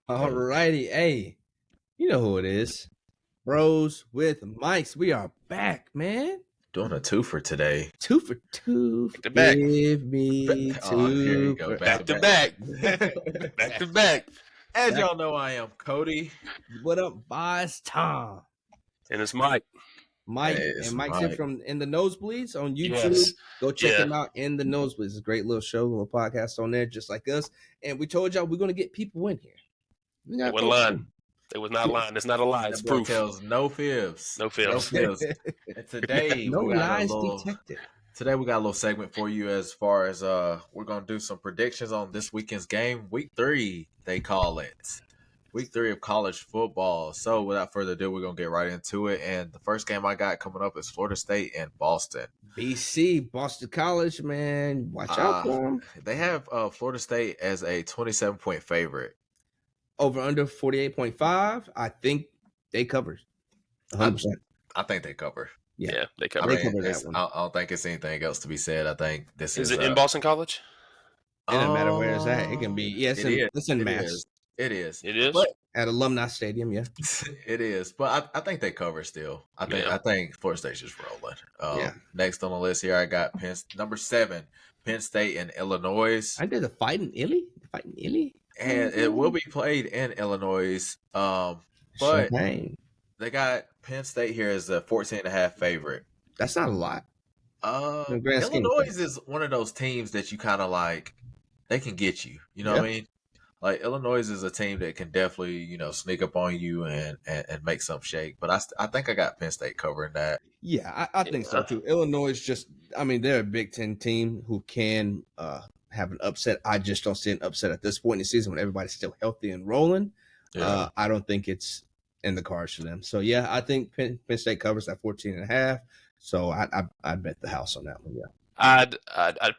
All righty. Hey, you know who it is. Bros with mics. We are back, man. Doing a two for today. 2 for 2. Back to back. Give me Oh, here you 2 go. for Back to back. Back to back. As y'all know, I am Cody. What up, boss? Tom. And it's Mike. Mike. Hey, it's and Mike's Mike. here from In the Nosebleeds on YouTube. Yes. Go check Yeah. him out. In the Nosebleeds. It's a great little show, little podcast on there, just like us. And we told y'all we're going to get people in here. We It got wasn't lying. It was not lying. It's not a lie. It's That boy proof. tells no fibs. No fibs. And today no we got lies a little. detected. Today we got a little segment for you as far as we're gonna do some predictions on this weekend's game, week 3. They call it week 3 of college football. So without further ado, we're gonna get right into it. And the first game I got coming up is Florida State and Boston. BC, Boston College, man. Watch out for them. They have Florida State as a 27-point favorite. Over under 48.5. I think they covered. 100%. I think they cover. Yeah, they I, cover. They mean, cover that it's- one. I don't think it's anything else to be said. I think this Is is it in Boston College? It doesn't matter where it's at. It can be. Yeah, it's in Mass. It is. It is? But At Alumni Stadium, yeah. it is. But I think they cover still. I think Florida State's just rolling. Yeah. Next on the list here, I got number 7, Penn State and Illinois. I did the fighting Illy. And it will be played in Illinois. But Champagne. they got Penn State here as a 14.5 favorite. That's not a lot. In the grand scheme of Illinois things. is one of those teams that you kind of like. They can get you. You know what I mean? Like Illinois is a team that can definitely sneak up on you and make some shake. But I think I got Penn State covering that. Yeah, I think so too. Illinois is just, they're a Big Ten team who can have an upset. I just don't see an upset at this point in the season when everybody's still healthy and rolling. Yeah. I don't think it's in the cards for them. So, yeah, I think Penn State covers that 14.5. So, I'd bet the house on that one, yeah. I'd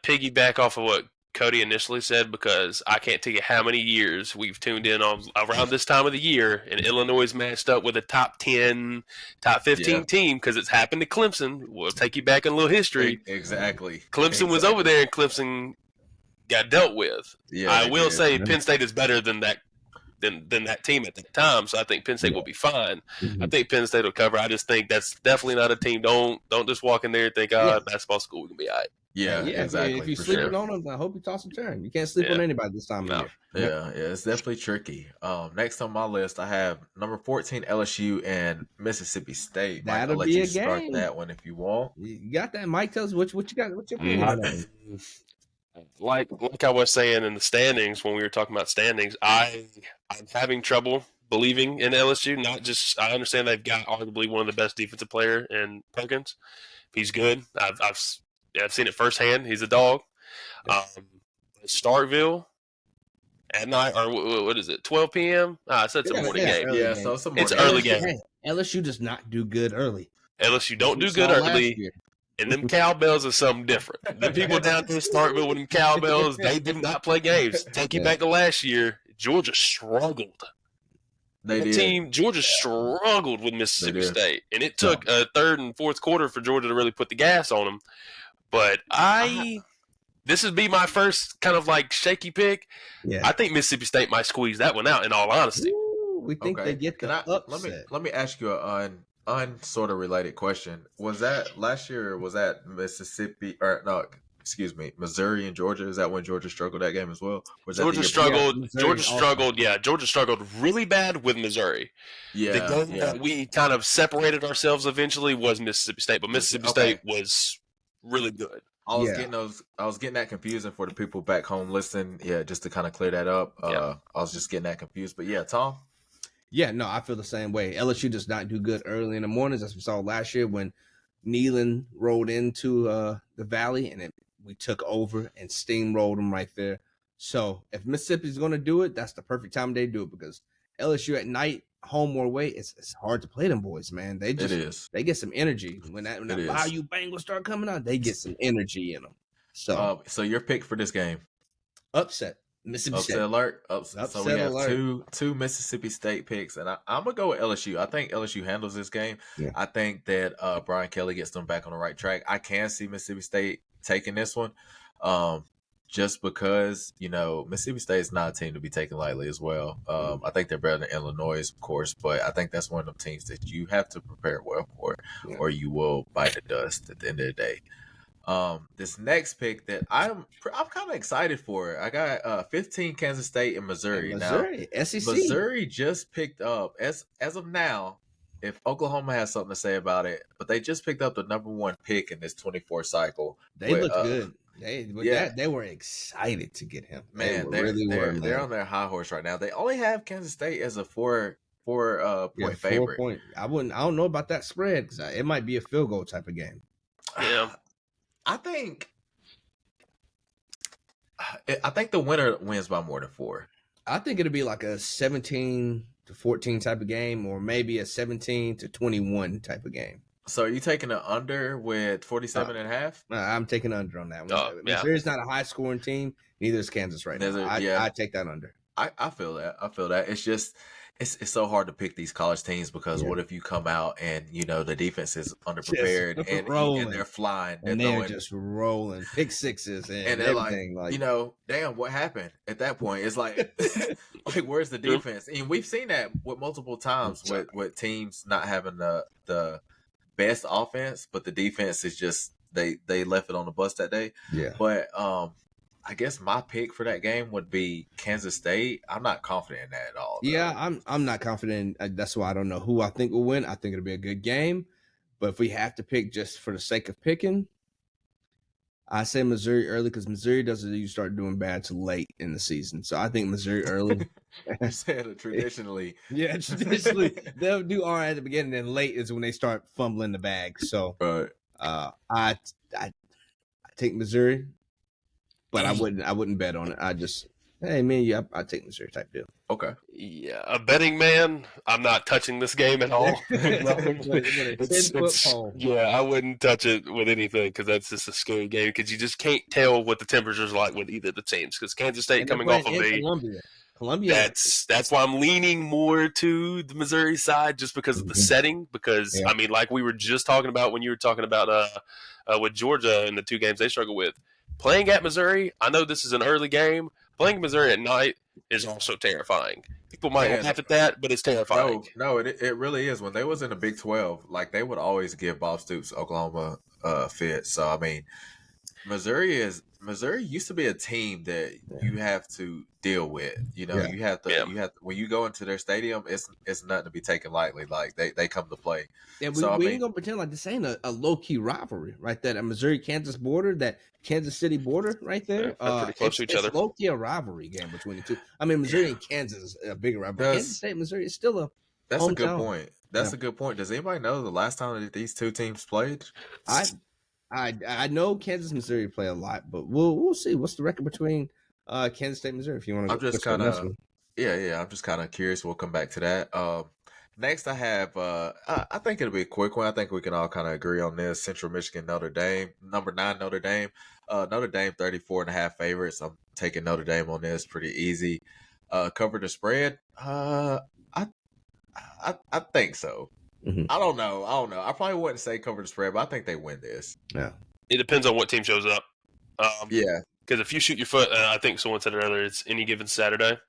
piggyback off of what Cody initially said because I can't tell you how many years we've tuned in on around this time of the year and Illinois is matched up with a top 10, top 15 team because it's happened to Clemson. We'll take you back in a little history. Exactly. Clemson was over there and Clemson got dealt with. Yeah, I will say Penn State is better than that than that team at that time, so I think Penn State will be fine. Mm-hmm. I think Penn State will cover. I just think that's definitely not a team. Don't just walk in there and think, basketball school, we can be all right. Yeah, exactly. If you're sleeping on them, I hope you toss a turn. You can't sleep on anybody this time of year. Yeah, it's definitely tricky. Next on my list, I have number 14 LSU and Mississippi State. That'll Mike, I'll let be you a start game. that one if you want. You got that, Mike? Tell us what you got. What's your opinion on that? Like I was saying in the standings when we were talking about standings, I'm having trouble believing in LSU. Not just I understand they've got arguably one of the best defensive player in Perkins. He's good. I've seen it firsthand. He's a dog. Starkville at night or what is it? 12 p.m. It's a morning game. Yeah, so it's a morning It's early game. Hey, LSU does not do good early. LSU don't do good early. And them cowbells are something different. The people down there in Starkville with them cowbells, they did not play games. Take you back to last year, Georgia struggled. Georgia struggled with Mississippi State. And it took a third and fourth quarter for Georgia to really put the gas on them. But this would be my first kind of like shaky pick. Yeah. I think Mississippi State might squeeze that one out, in all honesty. Ooh, we think they get the upset. Let me ask you an sort of related question. Was that last year or was that Missouri and Georgia? Is that when Georgia struggled that game as well? Georgia struggled. Georgia struggled really bad with Missouri. Yeah. The game that we kind of separated ourselves eventually was Mississippi State, but Mississippi State was really good. I was getting that confusing for the people back home listening. Yeah, just to kind of clear that up. I was just getting that confused. But yeah, Tom? Yeah, no, I feel the same way. LSU does not do good early in the mornings, as we saw last year when Neyland rolled into the Valley and we took over and steamrolled them right there. So if Mississippi's going to do it, that's the perfect time they do it because LSU at night, home or away, it's hard to play them boys, man. They get some energy when that Bayou Bengals start coming out. They get some energy in them. So your pick for this game? Upset. Mississippi State. Alert. So we have two Mississippi State picks, and I'm gonna go with LSU. I think LSU handles this game. Yeah. I think that Brian Kelly gets them back on the right track. I can see Mississippi State taking this one. just because, Mississippi State is not a team to be taken lightly as well. I think they're better than Illinois, of course, but I think that's one of the teams that you have to prepare well for, or you will bite the dust at the end of the day. This next pick that I'm kind of excited for. I got 15 Kansas State and Missouri. Missouri, Now, SEC. Missouri just picked up as of now. If Oklahoma has something to say about it, but they just picked up the number 1 pick in this 24 cycle. They look good. They were excited to get him. Man, they're on their high horse right now. They only have Kansas State as a four point favorite. I don't know about that spread because it might be a field goal type of game. Yeah. I think the winner wins by more than 4. I think it'll be like a 17-14 type of game, or maybe a 17-21 type of game. So are you taking an under with 47.5? I'm taking under on that one. Missouri's not a high scoring team. Neither is Kansas right now. I take that under. I feel that. It's just it's so hard to pick these college teams because what if you come out and the defense is underprepared and they're flying and they're just rolling pick sixes and they're everything like damn, what happened at that point? It's like where's the defense? And we've seen that with multiple times with teams not having the best offense, but the defense is just they left it on the bus that day. Yeah, but I guess my pick for that game would be Kansas State. I'm not confident in that at all. Though. Yeah, I'm not confident. That's why I don't know who I think will win. I think it'll be a good game. But if we have to pick just for the sake of picking, I say Missouri early because Missouri doesn't usually start doing bad till late in the season. So I think Missouri early. You said it traditionally. Yeah, traditionally they'll do all right at the beginning, and late is when they start fumbling the bag. So I take Missouri. But I wouldn't bet on it. I just, I take Missouri type deal. Okay. Yeah, a betting man, I'm not touching this game at all. I wouldn't touch it with anything because that's just a scary game because you just can't tell what the temperature's like with either of the teams because Kansas State coming off of Columbia. That's why I'm leaning more to the Missouri side just because of the setting. Because I mean, like we were just talking about when you were talking about with Georgia and the 2 games they struggle with. Playing at Missouri, I know this is an early game. Playing Missouri at night is also terrifying. People might laugh at that, but it's terrifying. No, it really is. When they was in the Big 12, like they would always give Bob Stoops Oklahoma fit. So I mean, Missouri used to be a team that you have to deal with. You have to when you go into their stadium, it's nothing to be taken lightly. Like they come to play. Yeah, we ain't gonna pretend like this ain't a low key rivalry right there. That Missouri Kansas border, that Kansas City border right there. Pretty close to each other. It's low key a rivalry game between the two. I mean, Missouri and Kansas is a bigger rivalry. Kansas State, Missouri is still a. That's hometown. A good point. That's a good point. Does anybody know the last time that these 2 teams played? I know Kansas, Missouri play a lot, but we'll see. What's the record between Kansas State, Missouri? If you want to, I'm just kind of I'm just kind of curious. We'll come back to that. Next, I have I think it'll be a quick one. I think we can all kind of agree on this. Central Michigan, Notre Dame, number 9, Notre Dame. Notre Dame 34.5 favorites. I'm taking Notre Dame on this pretty easy. Cover the spread. I think so. Mm-hmm. I don't know. I probably wouldn't say cover the spread, but I think they win this. Yeah. It depends on what team shows up. Yeah. Because if you shoot your foot, I think someone said it earlier, it's any given Saturday.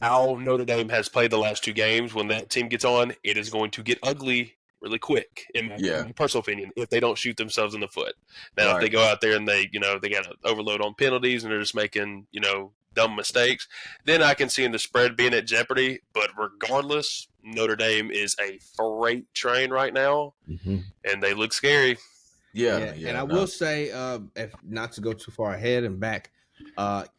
How Notre Dame has played the last 2 games, when that team gets on, it is going to get ugly really quick, in my personal opinion, if they don't shoot themselves in the foot. Now, if they go out there and they got to overload on penalties and they're just making, dumb mistakes, then I can see in the spread being at jeopardy. But regardless, Notre Dame is a freight train right now, and they look scary. Yeah. And I will say, if not to go too far ahead and back,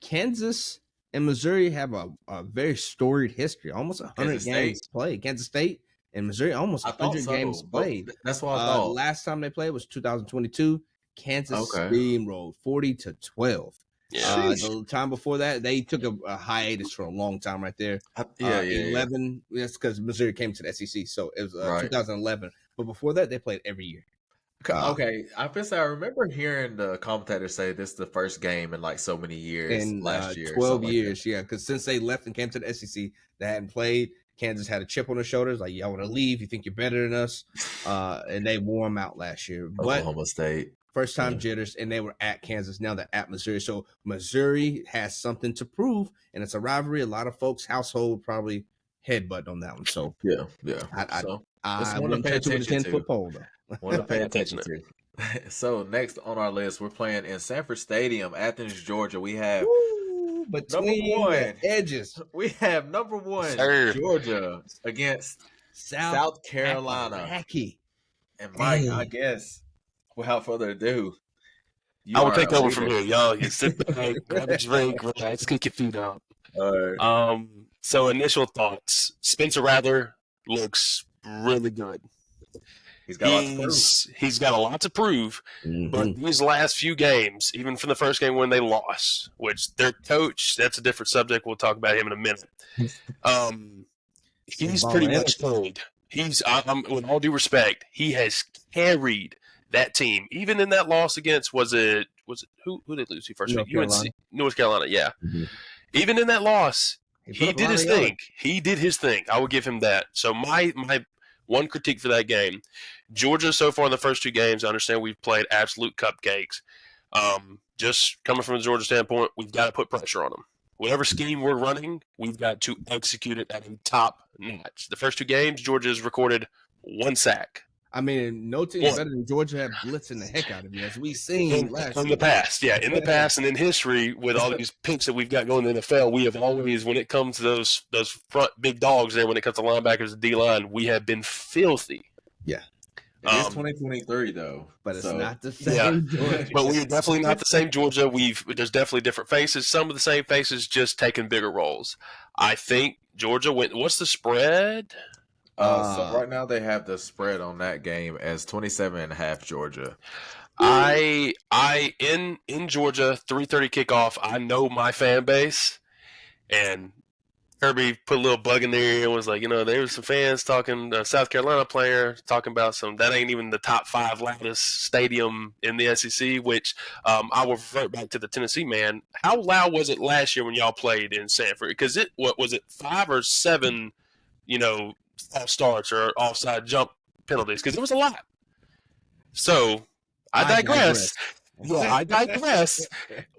Kansas and Missouri have a very storied history, almost 100 games played. Kansas State and Missouri, almost 100 games played. That's what I thought. Last time they played was 2022. Kansas steamrolled 40-12. Yeah. The time before that, they took a hiatus for a long time right there. 11. That's because Missouri came to the SEC, so it was 2011. But before that, they played every year. Okay, I remember hearing the commentator say this is the first game in like so many years last year. 12 years, because since they left and came to the SEC, they hadn't played. Kansas had a chip on their shoulders, like, y'all want to leave? You think you're better than us? And they wore them out last year. Oklahoma State. First time jitters, and they were at Kansas. Now they're at Missouri. So Missouri has something to prove, and it's a rivalry. A lot of folks' household probably headbutt on that one. So yeah. I wouldn't touch it with a 10-foot pole though. Want to pay attention to. So next on our list, we're playing in Sanford Stadium, Athens, Georgia. We have between the edges. We have number 1 Georgia against South Carolina. And Mike, I guess without further ado, I will take over from here, y'all. You sit back, grab a drink, relax, kick your feet up. All right. So initial thoughts: Spencer Rattler looks really good. He's got a lot to prove, but these last few games, even from the first game when they lost, which their coach, that's a different subject. We'll talk about him in a minute. He's pretty much carried. With all due respect, he has carried that team. Even in that loss against, who did they lose to first week? North Carolina, yeah. Mm-hmm. Even in that loss, he did his thing. He did his thing. I will give him that. So my one critique for that game, Georgia so far in the first 2 games, I understand we've played absolute cupcakes. Just coming from a Georgia standpoint, we've got to put pressure on them. Whatever scheme we're running, we've got to execute it at a top notch. The first 2 games, Georgia has recorded 1 sack. I mean, no team better than Georgia have blitzing the heck out of you, as we've seen in the past. Yeah, in the past and in history, with all these picks that we've got going in the NFL, we have always, when it comes to those front big dogs there, when it comes to linebackers and D-line, we have been filthy. Yeah. It is 2023 though, but it's not the same. Georgia. But we're definitely not the same Georgia. There's definitely different faces. Some of the same faces, just taking bigger roles. I think Georgia went. What's the spread? So right now they have the spread on that game as 27.5 Georgia. In Georgia, 3:30 kickoff. I know my fan base, and Kirby put a little bug in their ear and was like, there was some fans talking, South Carolina player talking about that ain't even the top 5 loudest stadium in the SEC, which I will revert back to the Tennessee man. How loud was it last year when y'all played in Sanford? Because what was it, 5 or 7, false starts or offside jump penalties? Because it was a lot. So I digress. Yeah, I digress.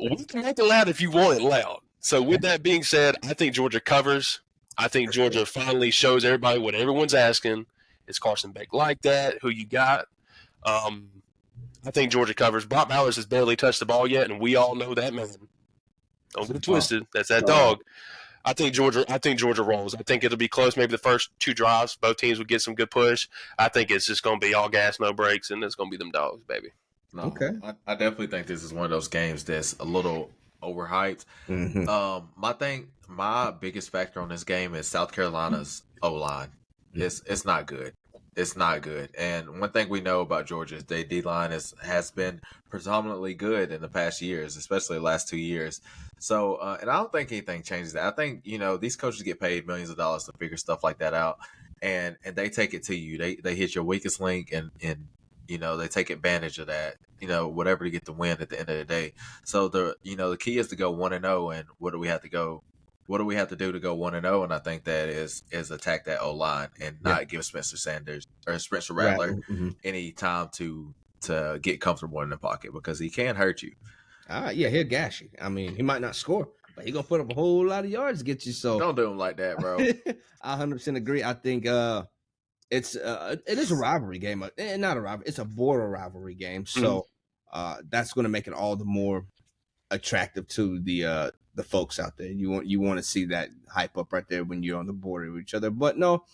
We can make it loud if you want it loud. So with that being said, I think Georgia covers. I think Georgia finally shows everybody what everyone's asking. Is Carson Beck like that? Who you got? I think Georgia covers. Brock Bowers has barely touched the ball yet, and we all know that man. Don't get twisted. That's that dog. I think Georgia rolls. I think it'll be close. Maybe the first 2 drives, both teams would get some good push. I think it's just going to be all gas, no brakes, and it's going to be them dogs, baby. No, okay. I definitely think this is one of those games that's a little overhyped. Mm-hmm. My biggest factor on this game is South Carolina's O-line. It's not good. It's not good. And one thing we know about Georgia is their D-line has been predominantly good in the past years, especially the last 2 years. So, and I don't think anything changes that. I think, these coaches get paid millions of dollars to figure stuff like that out, and they take it to you. They hit your weakest link, and they take advantage of that, whatever to get the win at the end of the day. So the key is to go 1-0, and what do we have to do to go 1-0? And I think that is attack that O-line and not give Spencer Rattler any time to get comfortable in the pocket, because he can hurt you. Yeah, he'll gash you. I mean, he might not score, but he's going to put up a whole lot of yards to get you. So don't do him like that, bro. I 100% agree. I think it is a rivalry game. Not a rivalry. It's a border rivalry game. So that's going to make it all the more attractive to the folks out there. You want to see that hype up right there when you're on the border with each other. But no,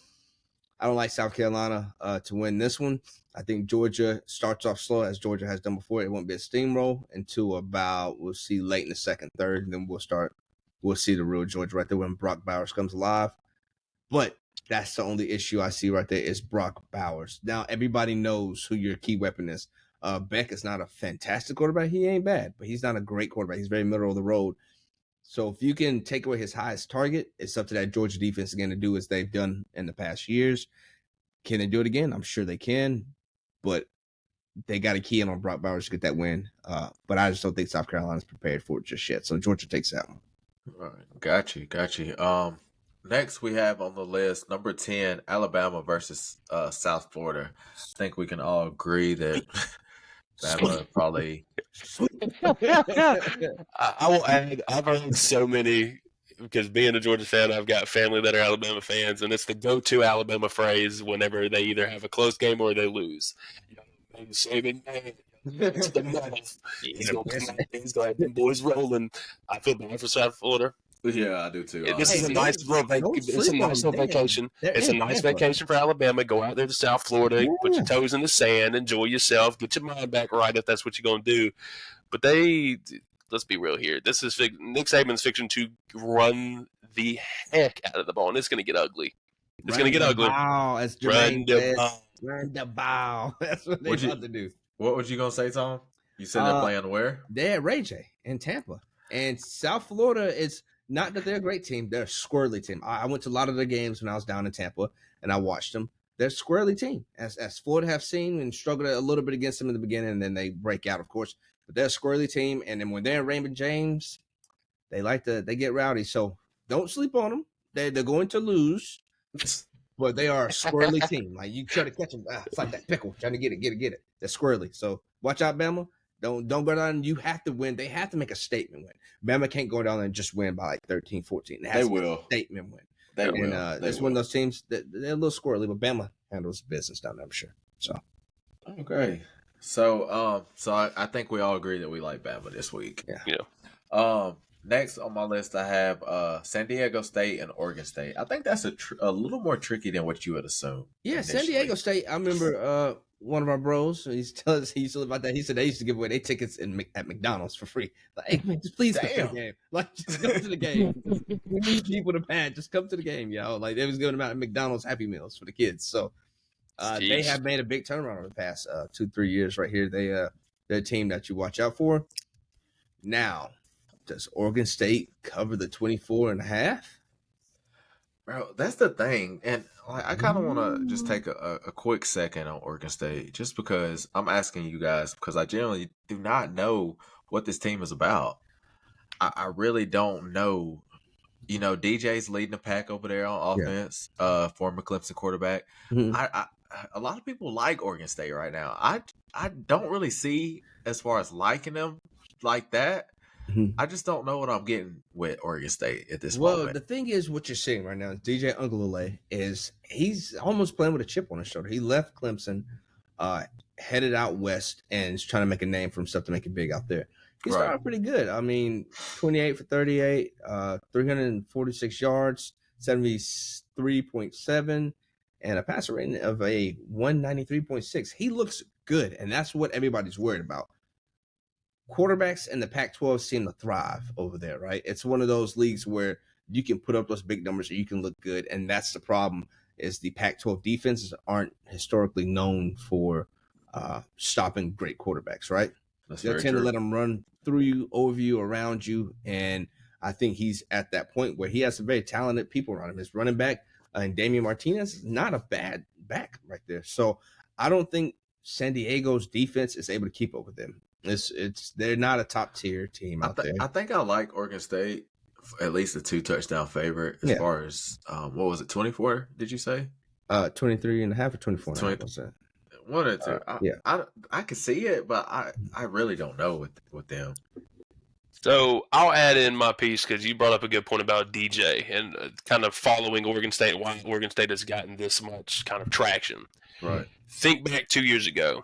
I don't like South Carolina to win this one. I think Georgia starts off slow, as Georgia has done before. It won't be a steamroll until about, we'll see late in the second, third, and then we'll see the real Georgia right there when Brock Bowers comes alive. But that's the only issue I see right there is Brock Bowers. Now, everybody knows who your key weapon is. Beck is not a fantastic quarterback. He ain't bad, but he's not a great quarterback. He's very middle of the road. So if you can take away his highest target, it's up to that Georgia defense again to do as they've done in the past years. Can they do it again? I'm sure they can, but they got to key in on Brock Bowers to get that win. But I just don't think South Carolina's prepared for it just yet. So Georgia takes that one. All right. Got you. Next we have on the list, number 10, Alabama versus South Florida. I think we can all agree that Bama probably. I will add, I've heard so many, because being a Georgia fan, I've got family that are Alabama fans, and it's the go-to Alabama phrase whenever they either have a close game or they lose. Saban, it's the metal. He's going to have them boys rolling. I feel bad for South Florida. Yeah, I do too. This is a nice little vacation. It's a nice vacation for Alabama. Go out there to South Florida, put your toes in the sand, enjoy yourself, get your mind back right if that's what you're going to do. But let's be real here. This is Nick Saban's fiction to run the heck out of the ball, and it's going to get ugly. It's going to get ugly. Wow, as Jermaine said, run the ball. That's what they're about to do. What was you going to say, Tom? You said they're playing where? They're at Ray J in Tampa. And South Florida is not that they're a great team. They're a squirrely team. I went to a lot of the games when I was down in Tampa, and I watched them. They're a squirrely team, as Florida have seen and struggled a little bit against them in the beginning, and then they break out, of course. But they're a squirrely team, and then when they're in Raymond James, they get rowdy. So don't sleep on them. They're going to lose, but they are a squirrely team. Like, you try to catch them, it's like that pickle trying to get it. They're squirrely. So watch out, Bama. Don't go down. You have to win. They have to make a statement win. Bama can't go down there and just win by like 13, 14. They will. A statement win. They will. It's one of those teams that they're a little squirrely, but Bama handles business down there, I'm sure. So okay. So I think we all agree that we like Bama this week. Yeah. Next on my list, I have San Diego State and Oregon State. I think that's a little more tricky than what you would assume. Yeah, initially. San Diego State. I remember one of our bros. He used to live about that. He said they used to give away their tickets at McDonald's for free. Like, hey, man, just please come to the game. Like, just come to the game. We need people to pad. Just come to the game, yo. Like, they was giving them out at McDonald's Happy Meals for the kids. So they have made a big turnaround over the past 2-3 years right here. They're a team that you watch out for. Now, does Oregon State cover the 24.5? Bro, that's the thing. And I kind of want to just take a quick second on Oregon State, just because I'm asking you guys, because I generally do not know what this team is about. I really don't know. You know, DJ's leading the pack over there on offense, former Clemson quarterback. Mm-hmm. A lot of people like Oregon State right now. I don't really see, as far as liking them like that. Mm-hmm. I just don't know what I'm getting with Oregon State at this moment. Well, the thing is, what you're seeing right now is DJ Uiagalelei he's almost playing with a chip on his shoulder. He left Clemson, headed out west, and is trying to make a name for himself to make it big out there. He started pretty good. I mean, 28 for 38, 346 yards, 73.7, and a passer rating of a 193.6. He looks good, and that's what everybody's worried about. Quarterbacks in the Pac-12 seem to thrive over there, right? It's one of those leagues where you can put up those big numbers or you can look good, and that's the problem. Is the Pac-12 defenses aren't historically known for stopping great quarterbacks, right? They'll tend to let them run through you, over you, around you, and I think he's at that point where he has some very talented people around him. His running back and Damian Martinez is not a bad back right there. So I don't think San Diego's defense is able to keep up with them. They're not a top tier team out there. I think I like Oregon State, at least a 2-touchdown favorite as far as what was it, 24? Did you say 23.5 or 24.5%? One or two. I can see it, but I really don't know with them. So I'll add in my piece because you brought up a good point about DJ and kind of following Oregon State, why Oregon State has gotten this much kind of traction. Right. Think back 2 years ago.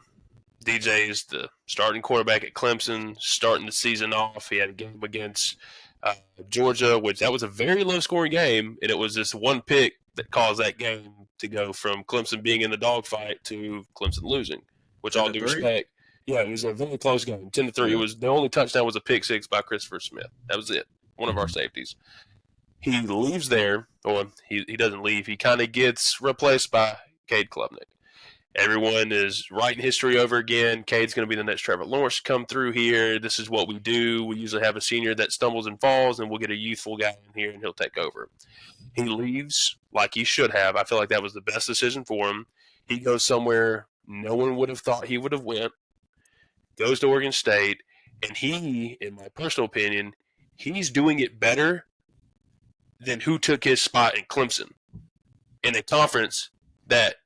DJ is the starting quarterback at Clemson, starting the season off. He had a game against Georgia, which that was a very low-scoring game, and it was this one pick that caused that game to go from Clemson being in the dogfight to Clemson losing, which all due respect. Yeah, it was a very close game, 10-3. It was the only touchdown was a pick six by Christopher Smith. That was it, one of our safeties. He leaves there, or he doesn't leave. He kind of gets replaced by Cade Klubnik. Everyone is writing history over again. Cade's going to be the next Trevor Lawrence to come through here. This is what we do. We usually have a senior that stumbles and falls, and we'll get a youthful guy in here, and he'll take over. He leaves like he should have. I feel like that was the best decision for him. He goes somewhere no one would have thought he would have went, goes to Oregon State, and he, in my personal opinion, he's doing it better than who took his spot in Clemson in a conference that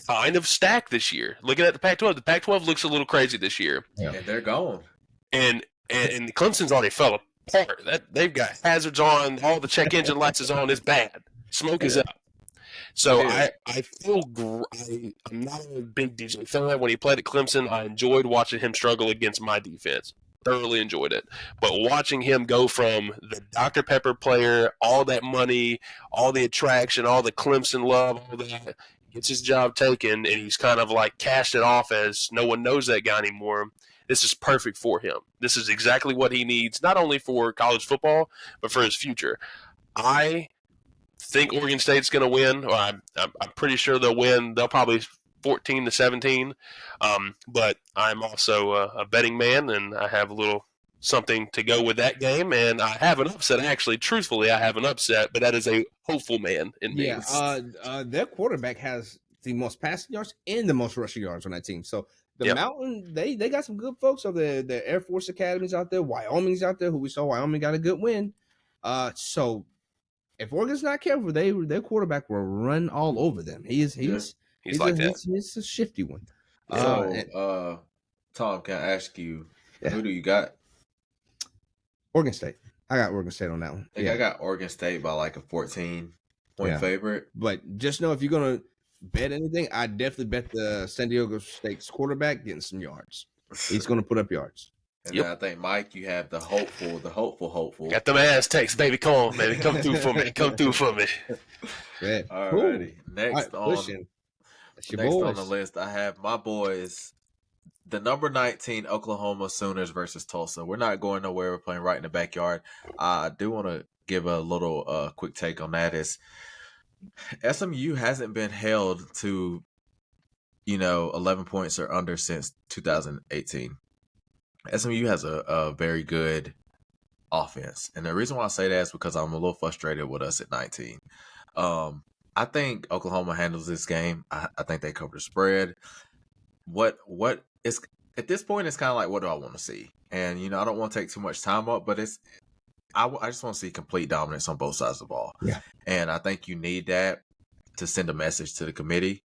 kind of stacked this year. Looking at the Pac-12, the Pac-12 looks a little crazy this year. Yeah. And they're gone. And Clemson's already fell apart. They've got hazards on, all the check engine lights is on. It's bad. Smoke is up. So I feel I'm not a big DJ fan. When he played at Clemson, I enjoyed watching him struggle against my defense. Thoroughly enjoyed it. But watching him go from the Dr. Pepper player, all that money, all the attraction, all the Clemson love, all that, gets his job taken, and he's kind of like cast it off as no one knows that guy anymore. This is perfect for him. This is exactly what he needs, not only for college football, but for his future. I think Oregon State's going to win. I'm pretty sure they'll win. They'll probably 14-17. But I'm also a betting man, and I have a little something to go with that game. And I have an upset. Actually, truthfully, I have an upset, but that is a hopeful man in me. Yeah, their quarterback has the most passing yards and the most rushing yards on that team. So the Mountain, they got some good folks over there. The Air Force Academies out there. Wyoming's out there, who we saw Wyoming got a good win. So if Oregon's not careful, their quarterback will run all over them. He's a shifty one. So, Tom, can I ask you, who do you got? Oregon State. I got Oregon State on that one. I got Oregon State by like a 14-point favorite. But just know if you're gonna bet anything, I definitely bet the San Diego State's quarterback getting some yards. He's gonna put up yards. And then I think, Mike, you have the hopeful. Got them Aztecs, baby. Come on, baby. Come through for me. Yeah. All righty. Next on the list, I have my boys, the number 19 Oklahoma Sooners versus Tulsa. We're not going nowhere. We're playing right in the backyard. I do want to give a little quick take on that. Is SMU hasn't been held to, 11 points or under since 2018. SMU has a very good offense. And the reason why I say that is because I'm a little frustrated with us at 19. I think Oklahoma handles this game. I think they cover the spread. What is at this point, it's kind of like, what do I want to see? And, I don't want to take too much time up, but I just want to see complete dominance on both sides of the ball. Yeah. And I think you need that to send a message to the committee,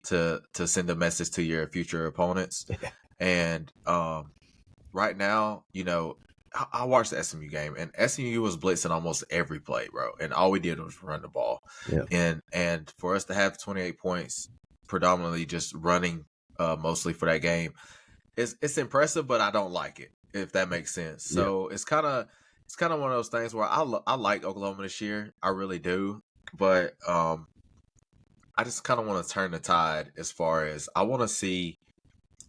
to send a message to your future opponents. And right now, I watched the SMU game, and SMU was blitzing almost every play, bro. And all we did was run the ball. Yeah. And for us to have 28 points, predominantly just running mostly for that game, it's impressive, but I don't like it, if that makes sense. So it's kind of one of those things where I like Oklahoma this year. I really do. But I just kind of want to turn the tide as far as I want to see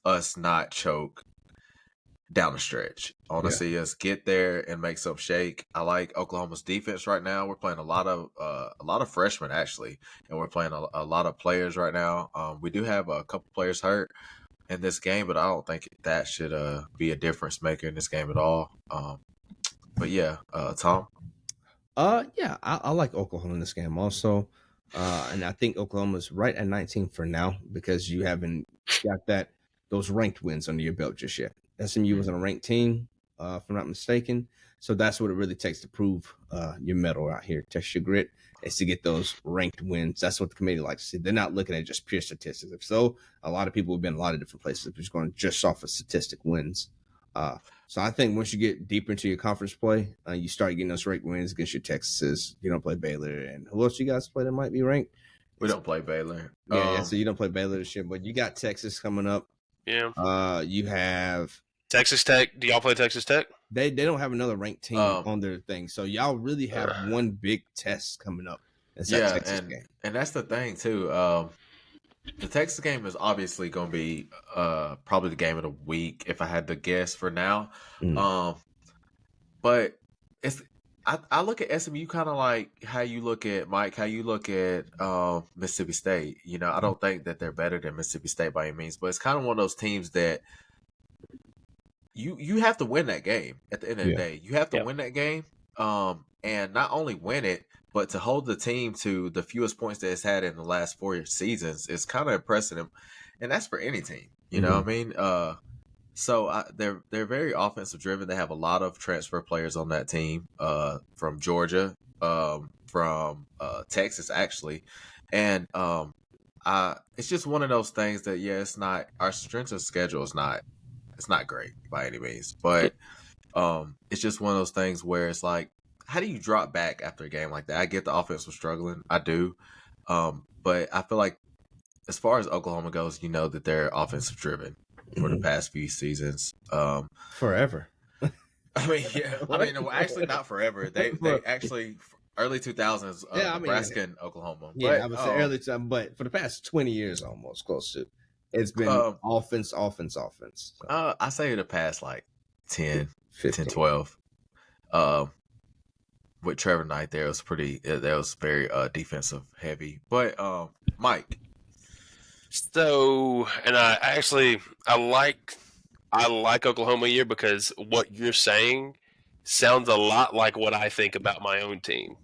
us not choke down the stretch. I want to see us get there and make some shake. I like Oklahoma's defense right now. We're playing a lot of freshmen actually, and we're playing a lot of players right now. We do have a couple players hurt in this game, but I don't think that should be a difference maker in this game at all. But yeah, Tom. I like Oklahoma in this game also, and I think Oklahoma's right at 19 for now because you haven't got those ranked wins under your belt just yet. SMU was on a ranked team, if I'm not mistaken. So that's what it really takes to prove your mettle out here. Test your grit is to get those ranked wins. That's what the committee likes to see. They're not looking at just pure statistics. If so, a lot of people have been in a lot of different places. They're just going just off of statistic wins. So I think once you get deeper into your conference play, you start getting those ranked wins against your Texas. You don't play Baylor. And who else you guys play that might be ranked? We don't play Baylor. Yeah, so you don't play Baylor this year. But you got Texas coming up. Yeah. You have Texas Tech. Do y'all play Texas Tech? They don't have another ranked team on their thing. So y'all really have one big test coming up. Texas game. And that's the thing too. The Texas game is obviously going to be probably the game of the week if I had to guess for now. But I look at SMU kind of like how you look at Mississippi State. I don't think that they're better than Mississippi State by any means, but it's kind of one of those teams that you have to win that game at the end of the day. You have to win that game, and not only win it, but to hold the team to the fewest points that it's had in the last 4 seasons is kind of impressive, and that's for any team. You know what I mean? So they're very offensive driven. They have a lot of transfer players on that team, from Georgia, from Texas actually, and it's just one of those things that it's not our strength of schedule is not it's not great by any means, but it's just one of those things where it's like, how do you drop back after a game like that? I get the offense was struggling, I do, but I feel like as far as Oklahoma goes, that they're offensive driven for the past few seasons. Forever. I mean, well, actually not forever. They actually early 2000s, Nebraska and Oklahoma. Yeah, I would say early time, but for the past 20 years, almost close to, it's been offense. So. I say the past like 10, 15. 10, 12. With Trevor Knight there, that was very defensive heavy. But Mike. So, and I like Oklahoma here because what you're saying sounds a lot like what I think about my own team.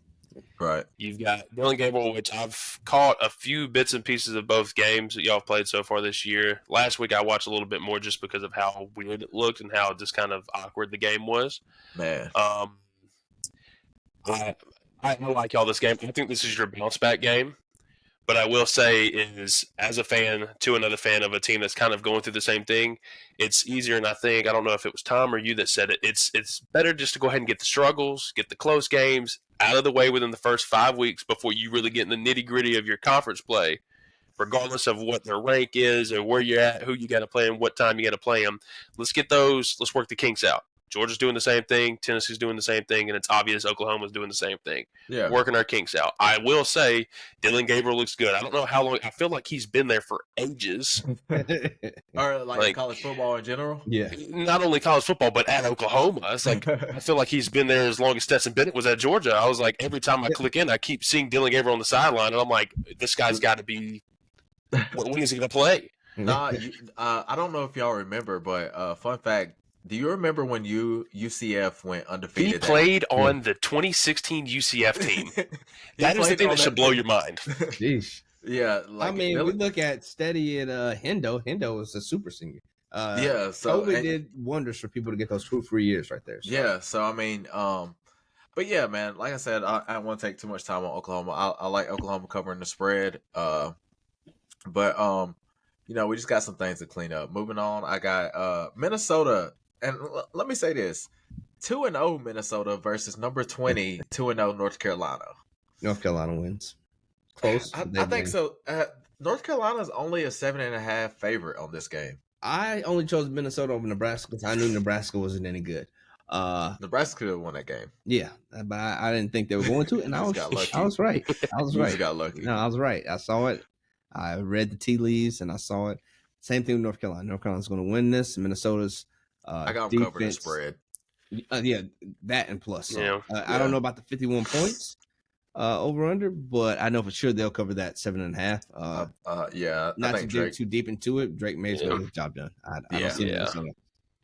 Right. You've got Dillon Gabriel, which I've caught a few bits and pieces of both games that y'all have played so far this year. Last week I watched a little bit more just because of how weird it looked and how just kind of awkward the game was. Man. I like y'all this game. I think this is your bounce back game. But I will say is, as a fan to another fan of a team that's kind of going through the same thing, it's easier. And I don't know if it was Tom or you that said it, it's better just to go ahead and get the struggles, get the close games out of the way within the first 5 weeks before you really get in the nitty gritty of your conference play, regardless of what their rank is or where you're at, who you got to play and what time you got to play them. Let's work the kinks out. Georgia's doing the same thing. Tennessee's doing the same thing. And it's obvious Oklahoma's doing the same thing. Yeah. Working our kinks out. I will say Dillon Gabriel looks good. I don't know how long. I feel like he's been there for ages. Or like college football in general? Yeah. Not only college football, but at Oklahoma. It's like, I feel like he's been there as long as Stetson Bennett was at Georgia. I was like, every time I click in, I keep seeing Dillon Gabriel on the sideline. And I'm like, this guy's got to be – when is he going to play? I don't know if y'all remember, but fun fact, do you remember when UCF went undefeated? He played on the 2016 UCF team. That is the thing that should blow your mind. Jeez. Yeah. Like, we look at Steady and Hendo. Hendo was a super senior. So COVID did wonders for people to get those 2 free years right there. So. Yeah. So, I mean, but yeah, man, like I said, I don't want to take too much time on Oklahoma. I like Oklahoma covering the spread. But we just got some things to clean up. Moving on, I got Minnesota. And let me say this, 2-0 Minnesota versus number 20, 2-0 North Carolina. North Carolina wins. Close. I think so. North Carolina is only a 7.5 favorite on this game. I only chose Minnesota over Nebraska because I knew Nebraska wasn't any good. Nebraska could have won that game. Yeah, but I didn't think they were going to, and I was right. I was right. You got lucky. No, I was right. I saw it. I read the tea leaves, and I saw it. Same thing with North Carolina. North Carolina's going to win this. Minnesota's I got them covering the spread. Yeah, that and plus. Yeah. I don't know about the 51 points over under, but I know for sure they'll cover that 7.5. Yeah. Not to dig too deep into it. Drake May's going to get the job done. I don't see Minnesota.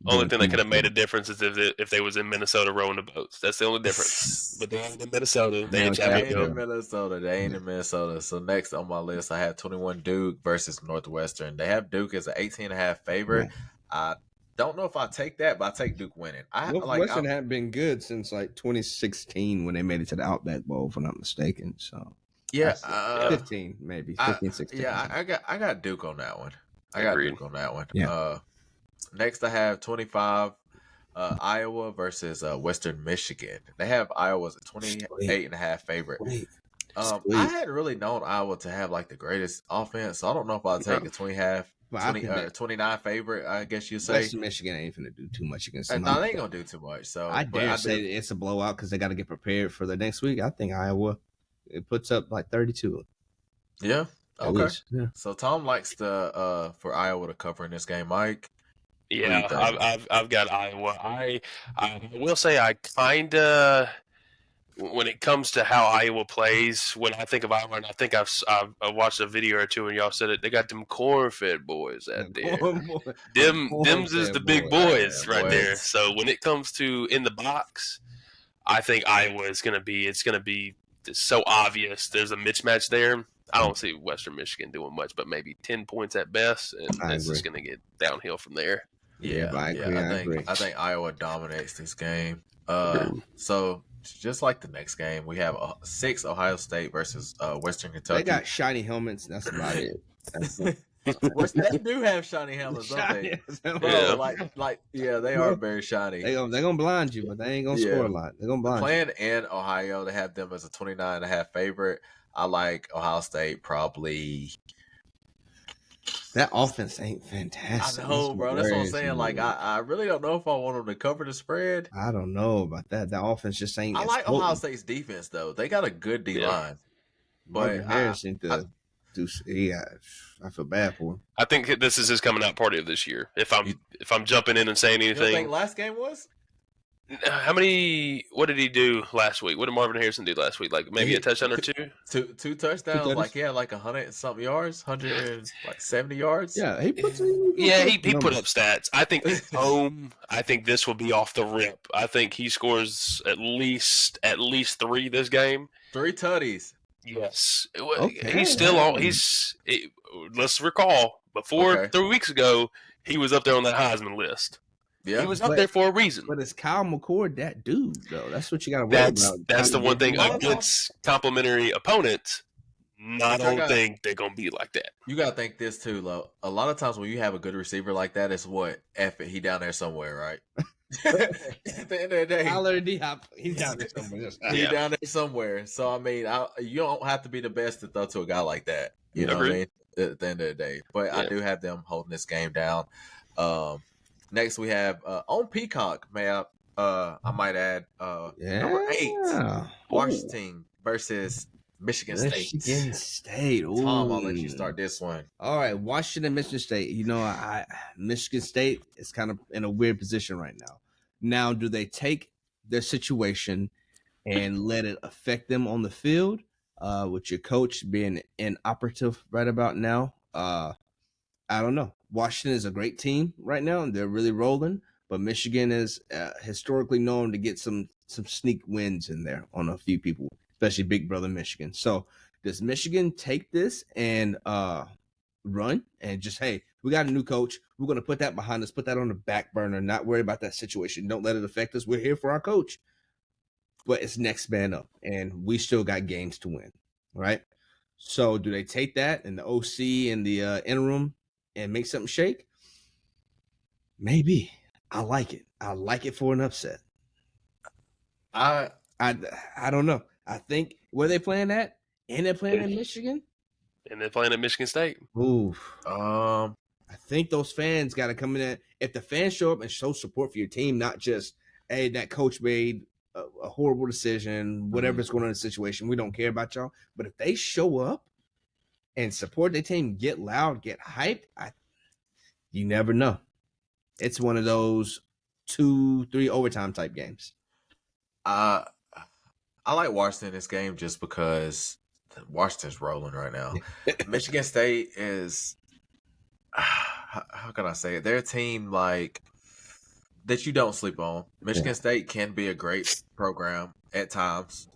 Only thing that could have made a difference is if they was in Minnesota rowing the boats. That's the only difference. But they ain't in Minnesota. They ain't in Minnesota. They ain't in Minnesota. So next on my list, I have 21 Duke versus Northwestern. They have Duke as an 18.5 favorite. I don't know if I take that, but I take Duke winning. Northwestern hadn't been good since like 2016 when they made it to the Outback Bowl, if I'm not mistaken. So 15 maybe 15, 16. Yeah, I got Duke on that one. Duke on that one. Yeah. Next, I have 25 Iowa versus Western Michigan. They have Iowa as a 28.5 favorite. I hadn't really known Iowa to have like the greatest offense, so I don't know if I'll take a 29 favorite, I guess you say. Western Michigan ain't finna do too much against them. No, they ain't gonna do too much. So I dare say it's a blowout because they got to get prepared for the next week. I think Iowa puts up like 32. Yeah. Okay. Yeah. So Tom likes for Iowa to cover in this game, Mike. Yeah, I've got Iowa. I will say I kind of, when it comes to how Iowa plays, when I think of Iowa, and I think I've watched a video or two, and y'all said it. They got them corn-fed boys out there. Them's is the big boys right there. So when it comes to in the box, I think Iowa is going to be. It's going to be so obvious. There's a mismatch there. I don't see Western Michigan doing much, but maybe 10 points at best, and it's just going to get downhill from there. I think Iowa dominates this game. So just like the next game, we have 6 Ohio State versus Western Kentucky. They got shiny helmets. And that's about it. They do have shiny helmets, don't they? Bro, Yeah. they are very shiny. They're gonna blind you, but they ain't gonna score a lot. They're gonna blind you. Playing in Ohio, they have them as a 29.5 favorite. I like Ohio State probably. That offense ain't fantastic. I know, bro. That's what I'm saying. Like, I really don't know if I want them to cover the spread. I don't know about that. The offense just ain't. I like Ohio State's defense, though. They got a good D line. But Harrison I feel bad for him. I think this is his coming out party of this year. If I'm jumping in and saying anything, you think last game was? How many? What did he do last week? What did Marvin Harrison do last week? Like maybe a touchdown or two? Two touchdowns. Like 100 and something yards, 170 yards. Yeah, he put up stats. I think home. I think this will be off the rip. I think he scores at least 3 this game. 3 tutties. Yes, he's still on. Let's recall before 3 weeks ago, he was up there on that Heisman list. Yeah, he was up there for a reason. But is Kyle McCord that dude though? That's what you got to worry about. That's the one thing against complimentary opponents. I don't think they're gonna be like that. You gotta think this too, Lo. A lot of times when you have a good receiver like that, it's what F it. He down there somewhere, right? At the end of the day, Tyler D-Hop, he's down there somewhere. He's down there somewhere. So I mean, you don't have to be the best to throw to a guy like that. You know what I mean? At the end of the day, but I do have them holding this game down. Next we have on Peacock, I might add number 8, Washington versus Michigan State. Michigan State. Ooh. Tom, I'll let you start this one. All right, Washington, Michigan State. You know, Michigan State is kind of in a weird position right now. Now, do they take their situation and let it affect them on the field? With your coach being inoperative right about now, I don't know. Washington is a great team right now, and they're really rolling. But Michigan is historically known to get some sneak wins in there on a few people, especially Big Brother Michigan. So does Michigan take this and run and just, hey, we got a new coach. We're going to put that behind us, put that on the back burner, not worry about that situation. Don't let it affect us. We're here for our coach. But it's next man up, and we still got games to win, right? So do they take that and the OC and the interim and make something shake? Maybe. I like it. I like it for an upset. I don't know. I think where they playing at, and they're playing in Michigan, and they're playing at Michigan State. Ooh. I think those fans got to come in there. If the fans show up and show support for your team, not just, hey, that coach made a horrible decision, whatever's going on in the situation, we don't care about y'all. But if they show up and support their team, get loud, get hyped, you never know. It's one of those 2-3 overtime type games. I like Washington in this game just because Washington's rolling right now. Michigan State is, how can I say it? They're a team like that you don't sleep on. Michigan State can be a great program at times.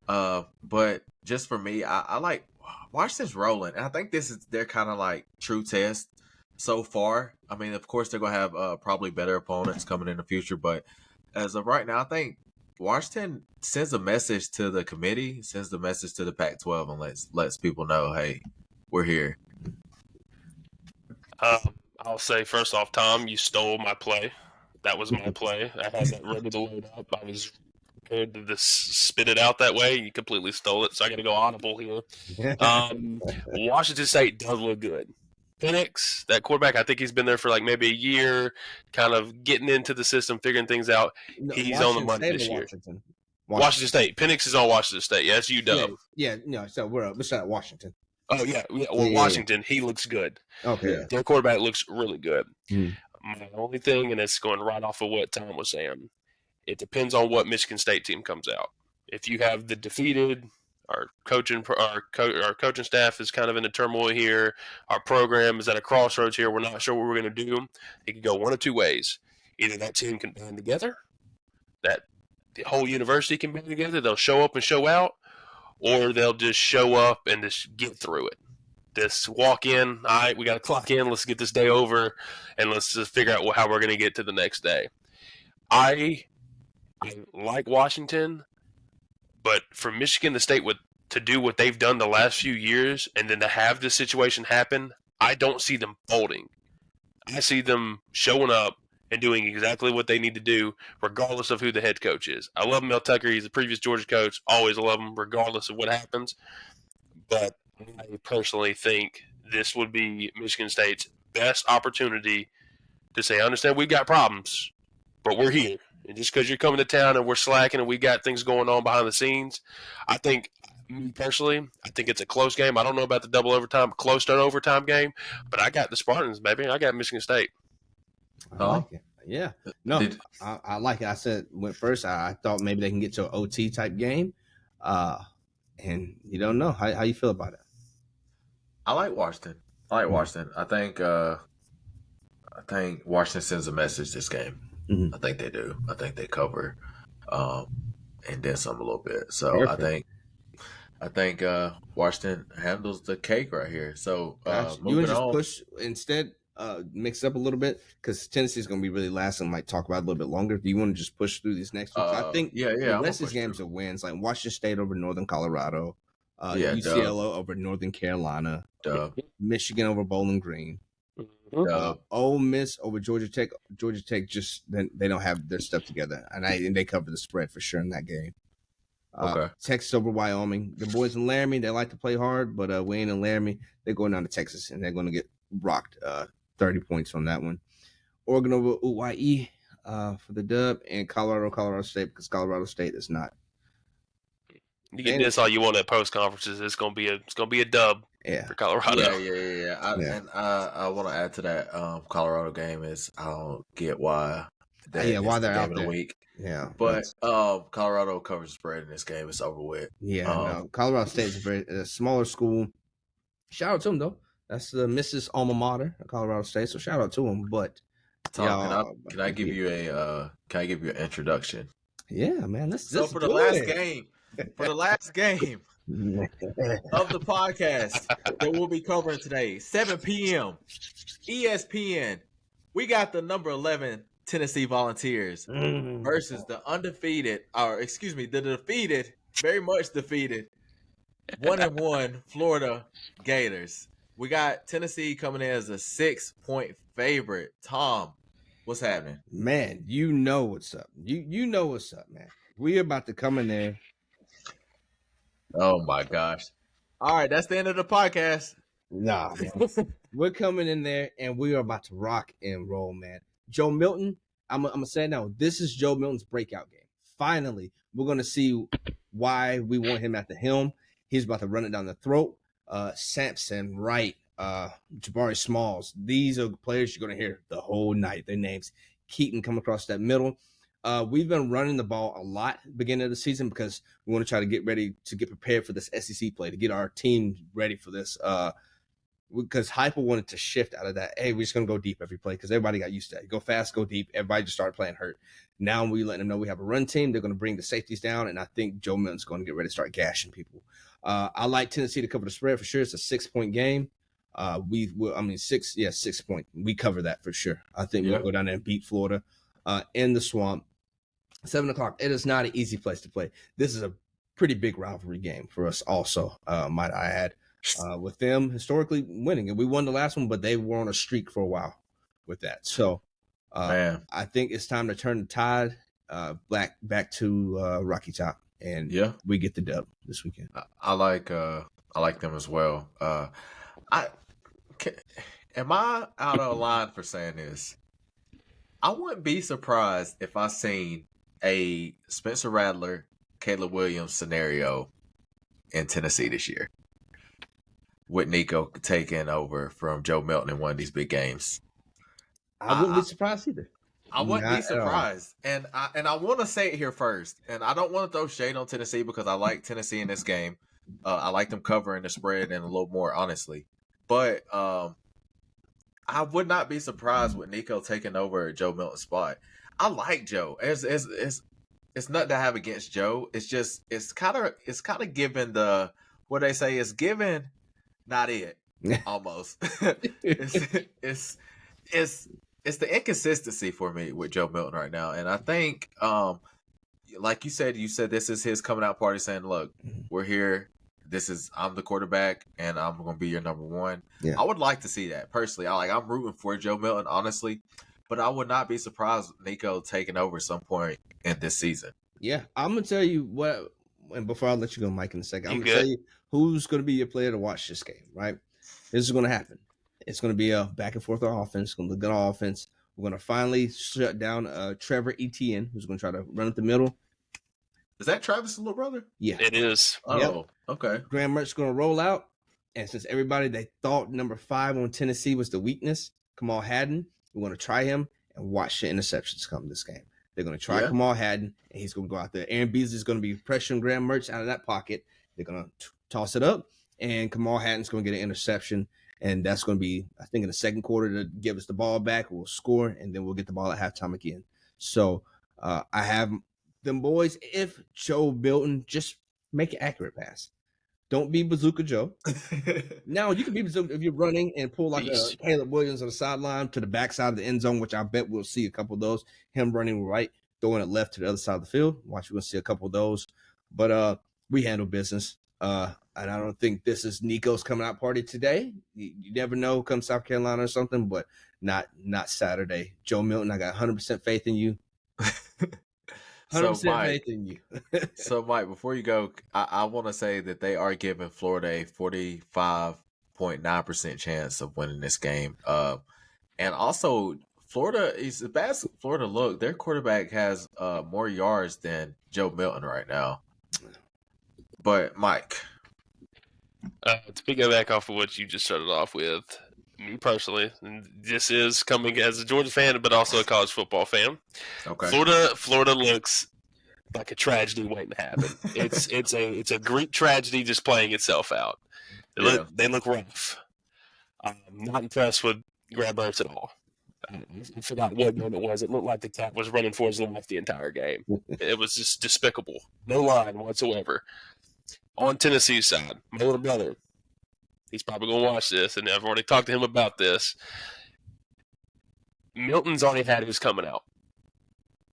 But just for me, I like Washington's rolling. And I think this is their kind of like true test so far. I mean, of course, they're going to have probably better opponents coming in the future. But as of right now, I think Washington sends a message to the committee, sends the message to the Pac-12, and lets people know, hey, we're here. I'll say first off, Tom, you stole my play. That was my play. I had that ready to load up. I was prepared to just spit it out that way. You completely stole it, so I got to go audible here. Washington State does look good. Penix, that quarterback, I think he's been there for like maybe a year, kind of getting into the system, figuring things out. He's on the money this year. Washington State. Penix is on Washington State. Yeah, that's UW. Yeah, no, so we're at Washington. Oh, yeah. Well, Washington, he looks good. Okay. Their quarterback looks really good. My only thing, and it's going right off of what Tom was saying, it depends on what Michigan State team comes out. If you have the defeated, our coaching staff is kind of in a turmoil here. Our program is at a crossroads here. We're not sure what we're going to do. It could go one of two ways. Either that team can band together, that the whole university can band together, they'll show up and show out, or they'll just show up and just get through it. Just walk in, all right, we got to clock in, let's get this day over, and let's just figure out how we're going to get to the next day. I like Washington, But for Michigan State to do what they've done the last few years and then to have this situation happen, I don't see them folding. I see them showing up and doing exactly what they need to do, regardless of who the head coach is. I love Mel Tucker. He's the previous Georgia coach. Always love him, regardless of what happens. But I personally think this would be Michigan State's best opportunity to say, I understand we've got problems, but we're here. And just because you're coming to town and we're slacking and we got things going on behind the scenes, I think, me personally, I think it's a close game. I don't know about the double overtime, close to an overtime game, but I got the Spartans, baby. I got Michigan State. I like it. Yeah. No, I like it. I said when first I thought maybe they can get to an OT type game. And you don't know. How you feel about it? I like Washington. I think Washington sends a message this game. Mm-hmm. I think they do. I think they cover and then some a little bit. So Perfect. I think Washington handles the cake right here. So you would moving just on. push instead, mix up a little bit because Tennessee's going to be really last and might talk about it a little bit longer. Do you want to just push through these next weeks? I think the rest of these games are wins, like Washington State over Northern Colorado, UCLA over Northern Carolina, Michigan over Bowling Green. Ole Miss over Georgia Tech. Georgia Tech just they don't have their stuff together, and they cover the spread for sure in that game. Texas over Wyoming. The boys in Laramie, they like to play hard, but Wayne and Laramie, they're going down to Texas, and they're going to get rocked 30 points on that one. Oregon over UYE for the dub, and Colorado State, because Colorado State is not. You can diss all you want at post conferences. It's gonna be a dub for Colorado. Yeah. I want to add to that Colorado game is I don't get why. Why they're out in there. a week. Yeah, but Colorado covers the spread in this game. It's over with. Yeah, no, Colorado State is a smaller school. Shout out to them though. That's the Mrs. Alma Mater, Colorado State. So shout out to them. But Tom, can I give you an introduction? Yeah, man. For the last game of the podcast that we'll be covering today, 7 p.m. ESPN. We got the number 11 Tennessee Volunteers versus the defeated, very much defeated, 1-1 Florida Gators. We got Tennessee coming in as a 6-point favorite. Tom, what's happening? Man, you know what's up. You know what's up, man. We're about to come in there. Oh my gosh. All right, that's the end of the podcast. Nah, man. We're coming in there and we are about to rock and roll, man. Joe Milton, I'm gonna say it now. This is Joe Milton's breakout game. Finally, we're gonna see why we want him at the helm. He's about to run it down the throat. Sampson, Wright, Jabari Smalls. These are players you're gonna hear the whole night. Their names. Keaton come across that middle. We've been running the ball a lot at the beginning of the season because we want to try to get prepared for this SEC play, to get our team ready for this. Because Heupel wanted to shift out of that. Hey, we're just going to go deep every play because everybody got used to that. Go fast, go deep. Everybody just started playing hurt. Now we letting them know we have a run team. They're going to bring the safeties down, and I think Joe Milton's going to get ready to start gashing people. I like Tennessee to cover the spread for sure. It's a 6-point game. 6 point. We cover that for sure. I think we'll go down there and beat Florida in the swamp. 7 o'clock. It is not an easy place to play. This is a pretty big rivalry game for us also, might I add. With them historically winning. And we won the last one, but they were on a streak for a while with that. So I think it's time to turn the tide back to Rocky Top. And we get the dub this weekend. I like them as well. Am I out of line for saying this? I wouldn't be surprised if I seen a Spencer Rattler, Caleb Williams scenario in Tennessee this year, with Nico taking over from Joe Milton in one of these big games. I wouldn't be surprised either. I wouldn't be surprised. And I want to say it here first. And I don't want to throw shade on Tennessee because I like Tennessee in this game. I like them covering the spread and a little more, honestly. But I would not be surprised with Nico taking over Joe Milton's spot. I like Joe. It's nothing to have against Joe. It's just it's kind of given the what they say is given. Not it, almost. It's the inconsistency for me with Joe Milton right now, and I think like you said this is his coming out party saying, look, we're here. I'm the quarterback and I'm going to be your number one. Yeah. I would like to see that personally. I'm rooting for Joe Milton, honestly, but I would not be surprised with Nico taking over some point in this season. Yeah. I'm going to tell you what, and before I let you go, Mike, in a second, I'm going to good? tell you who's going to be your player to watch this game, right? This is going to happen. It's going to be a back and forth offense. It's going to look good on offense. We're going to finally shut down Trevor Etienne, who's going to try to run up the middle. Is that Travis' little brother? Yeah. It is. Oh, Yep. Okay. Graham Mertz going to roll out. And since everybody, they thought number 5 on Tennessee was the weakness, Kamal Hadden, we're going to try him and watch the interceptions come this game. They're going to try Kamal Hadden, and he's going to go out there. Aaron Beasley is going to be pressuring Graham Mertz out of that pocket. They're going to toss it up, and Kamal Hadden's going to get an interception. And that's going to be, I think, in the second quarter to give us the ball back. We'll score, and then we'll get the ball at halftime again. So I have them boys. If Joe Milton, just make an accurate pass. Don't be Bazooka Joe. Now, you can be Bazooka if you're running and pull like a Caleb Williams on the sideline to the backside of the end zone, which I bet we'll see a couple of those. Him running right, throwing it left to the other side of the field. Watch, we're going to see a couple of those. But we handle business. And I don't think this is Nico's coming out party today. You never know, come South Carolina or something, but not Saturday. Joe Milton, I got 100% faith in you. 100% faith in you. So, Mike, before you go, I want to say that they are giving Florida a 45.9% chance of winning this game. And also, Florida is the best. Florida look, their quarterback has more yards than Joe Milton right now. But, Mike. To piggyback off of what you just started off with, me personally, and this is coming as a Georgia fan, but also a college football fan. Okay. Florida looks like a tragedy waiting to happen. It's a Greek tragedy just playing itself out. They look rough. I'm not impressed with Graham Mertz at all. I forgot what game it was. It looked like the cat was running for his life the entire game. It was just despicable. No line whatsoever. On Tennessee's side, my little brother, he's probably going to watch this, and I've already talked to him about this. Milton's already had his coming out.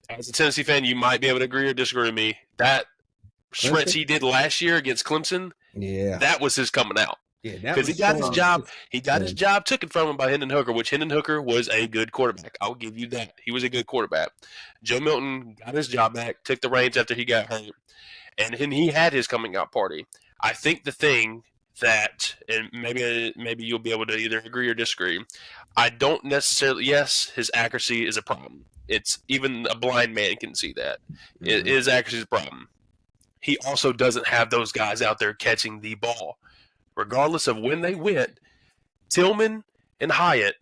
As a Tennessee fan, you might be able to agree or disagree with me. That stretch he did last year against Clemson, that was his coming out. Yeah, because he got his job. He got his job taken from him by Hendon Hooker, which Hendon Hooker was a good quarterback. I'll give you that. He was a good quarterback. Joe Milton got his job back, took the reins after he got hurt. And then he had his coming out party. I think the thing that, and maybe you'll be able to either agree or disagree, I don't necessarily, yes, his accuracy is a problem. It's even a blind man can see that. Mm-hmm. His accuracy is a problem. He also doesn't have those guys out there catching the ball. Regardless of when they went, Tillman and Hyatt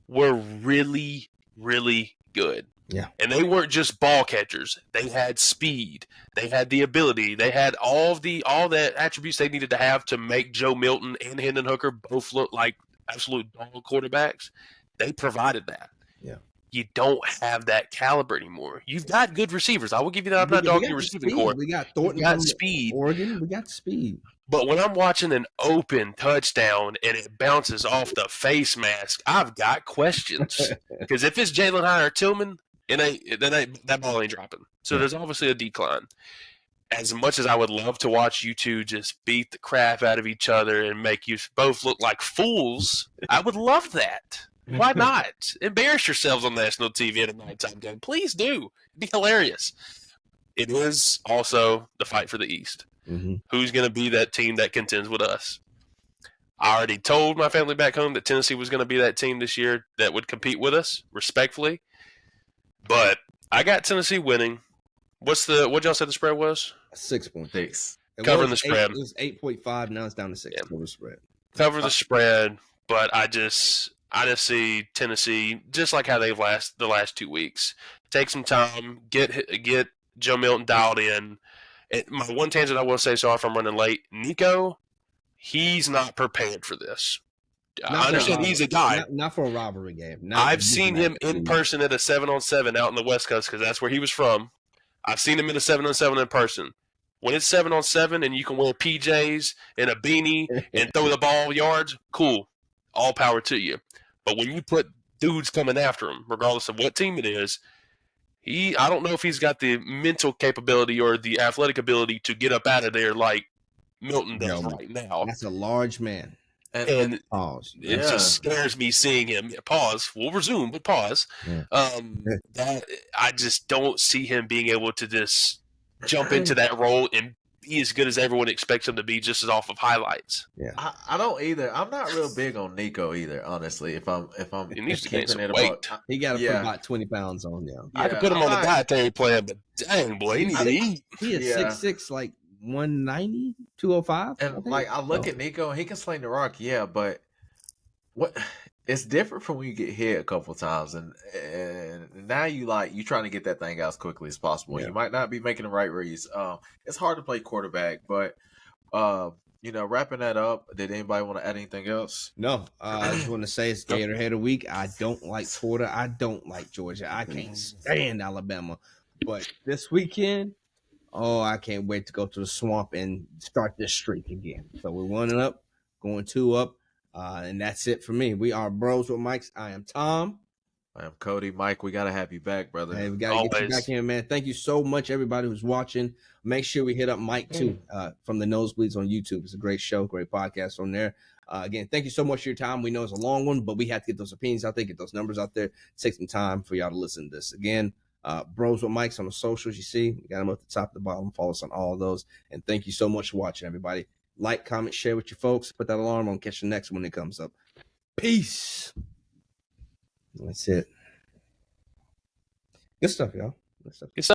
were really, really good. Yeah. And they weren't just ball catchers. They had speed. They had the ability. They had all the attributes they needed to have to make Joe Milton and Hendon Hooker both look like absolute dog quarterbacks. They provided that. Yeah. You don't have that caliber anymore. You've got good receivers. I will give you that. I'm not dogging your receiving core. We got Thornton. We got speed. Oregon. We got speed. But when I'm watching an open touchdown and it bounces off the face mask, I've got questions. Because if it's Jalen Hyatt or Tillman, that ball ain't dropping. So there's obviously a decline. As much as I would love to watch you two just beat the crap out of each other and make you both look like fools, I would love that. Why not? Embarrass yourselves on national TV at a nighttime game. Please do. It'd be hilarious. It is also the fight for the East. Mm-hmm. Who's going to be that team that contends with us? I already told my family back home that Tennessee was going to be that team this year that would compete with us, respectfully. But I got Tennessee winning. What y'all said the spread was? 6.6. Covering the spread. It was 8.5. Now it's down to 6. Cover the spread. Cover the spread. But I just see Tennessee just like how they've the last 2 weeks. Take some time, get Joe Milton dialed in. And my one tangent I will say, sorry if I'm running late. Nico, he's not prepared for this. I understand he's a guy. Not for a rivalry game. I've seen him in person at a 7-on-7 out in the West Coast because that's where he was from. I've seen him in a 7-on-7 in person. When it's 7-on-7 and you can wear PJs and a beanie and throw the ball yards, cool. All power to you. But when you put dudes coming after him, regardless of what team it is, I don't know if he's got the mental capability or the athletic ability to get up out of there like Milton does right now. That's a large man. And pause. It just scares me seeing him. Pause. We'll resume, but pause. Yeah. That I just don't see him being able to just jump into that role and be as good as everyone expects him to be, just as off of highlights. Yeah, I don't either. I'm not real big on Nico either, honestly. If I'm he needs to gain some weight. He got to put about 20 pounds on. I could put him on a dietary plan, but dang boy, he needs to eat. He is 6'6", like 190, 205. And I look at Nico, and he can sling the rock, but what? It's different from when you get hit a couple times, and now you trying to get that thing out as quickly as possible. Yeah. You might not be making the right reads. It's hard to play quarterback, but wrapping that up. Did anybody want to add anything else? No, I just want to say it's Gatorhead of the week. I don't like Florida. I don't like Georgia. I can't stand Alabama. But this weekend, I can't wait to go to the swamp and start this streak again. So we're 1-up, going 2-up. And that's it for me. We are Bros with Mics. I am Tom. I am Cody. Mike, we got to have you back, brother. Hey, we got to get you back in, man. Thank you so much, everybody who's watching. Make sure we hit up Mike, too, from the Nosebleeds on YouTube. It's a great show, great podcast on there. Again, thank you so much for your time. We know it's a long one, but we have to get those opinions out there, get those numbers out there. Take some time for y'all to listen to this. Again, Bros with Mics on the socials, you see. We got them at the top, the bottom. Follow us on all of those. And thank you so much for watching, everybody. Like, comment, share with your folks. Put that alarm on. Catch the next one when it comes up. Peace. That's it. Good stuff, y'all. Good stuff.